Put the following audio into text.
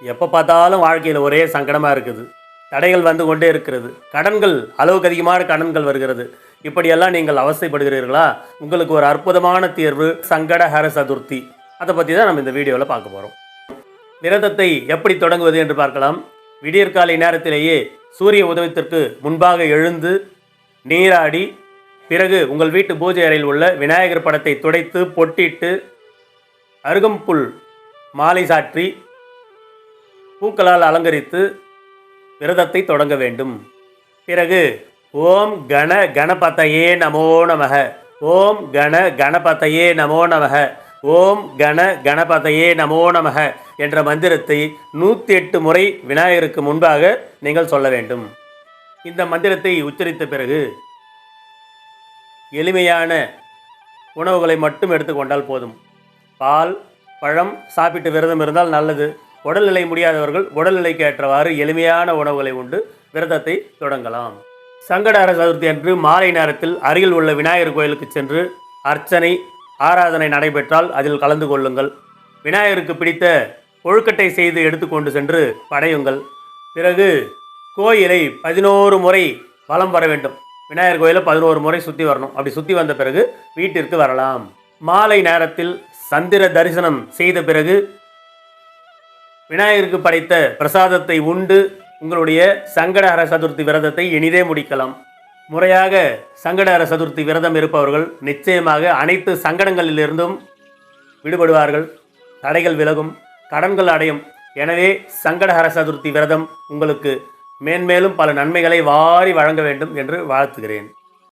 எப்போ பார்த்தாலும் வாழ்க்கையில் ஒரே சங்கடமாக இருக்குது. தடைகள் வந்து கொண்டே இருக்கிறது. கடன்கள், அளவுக்கு அதிகமான கடன்கள் வருகிறது. இப்படியெல்லாம் நீங்கள் அவஸ்தைப்படுகிறீர்களா? உங்களுக்கு ஒரு அற்புதமான தீர்வு சங்கடஹர சதுர்த்தி. அதை பற்றி தான் நம்ம இந்த வீடியோவில் பார்க்க போகிறோம். விரதத்தை எப்படி தொடங்குவது என்று பார்க்கலாம். விடியற்காலை நேரத்திலேயே சூரிய உதயத்திற்கு முன்பாக எழுந்து நீராடி, பிறகு உங்கள் வீட்டு பூஜை அறையில் உள்ள விநாயகர் படத்தை துடைத்து பொட்டிட்டு அருகம்புல் மாலை சாற்றி பூக்களால் அலங்கரித்து விரதத்தை தொடங்க வேண்டும். பிறகு ஓம் கணபதையே நமோ நமக, ஓம் கணபதையே நமோ நமக, ஓம் கணபதையே நமோ நமக என்ற மந்திரத்தை 108 முறை விநாயகருக்கு முன்பாக நீங்கள் சொல்ல வேண்டும். இந்த மந்திரத்தை உச்சரித்த பிறகு எளிமையான உணவுகளை மட்டும் எடுத்துக்கொண்டால் போதும். பால், பழம் சாப்பிட்டு விரதம் இருந்தால் நல்லது. உடல்நிலை முடியாதவர்கள் உடல்நிலைக்கு ஏற்றவாறு எளிமையான உணவுகளை உண்டு விரதத்தை தொடங்கலாம். சங்கடஹர சதுர்த்தி அன்று மாலை நேரத்தில் அருகில் உள்ள விநாயகர் கோயிலுக்கு சென்று அர்ச்சனை, ஆராதனை நடைபெற்றால் அதில் கலந்து கொள்ளுங்கள். விநாயகருக்கு பிடித்த கொழுக்கட்டை செய்து எடுத்துக்கொண்டு சென்று படையுங்கள். பிறகு கோயிலை 11 முறை வலம் வர வேண்டும். விநாயகர் கோயிலை 11 முறை சுற்றி வரணும். அப்படி சுற்றி வந்த பிறகு வீட்டிற்கு வரலாம். மாலை நேரத்தில் சந்திர தரிசனம் செய்த பிறகு விநாயகருக்கு படைத்த பிரசாதத்தை உண்டு உங்களுடைய சங்கடஹர சதுர்த்தி விரதத்தை இனிதே முடிக்கலாம். முறையாக சங்கடஹர சதுர்த்தி விரதம் இருப்பவர்கள் நிச்சயமாக அனைத்து சங்கடங்களிலிருந்தும் விடுபடுவார்கள். தடைகள் விலகும், கடன்கள் அடையும். எனவே சங்கடஹர சதுர்த்தி விரதம் உங்களுக்கு மேன்மேலும் பல நன்மைகளை வாரி வழங்க வேண்டும் என்று வாழ்த்துகிறேன்.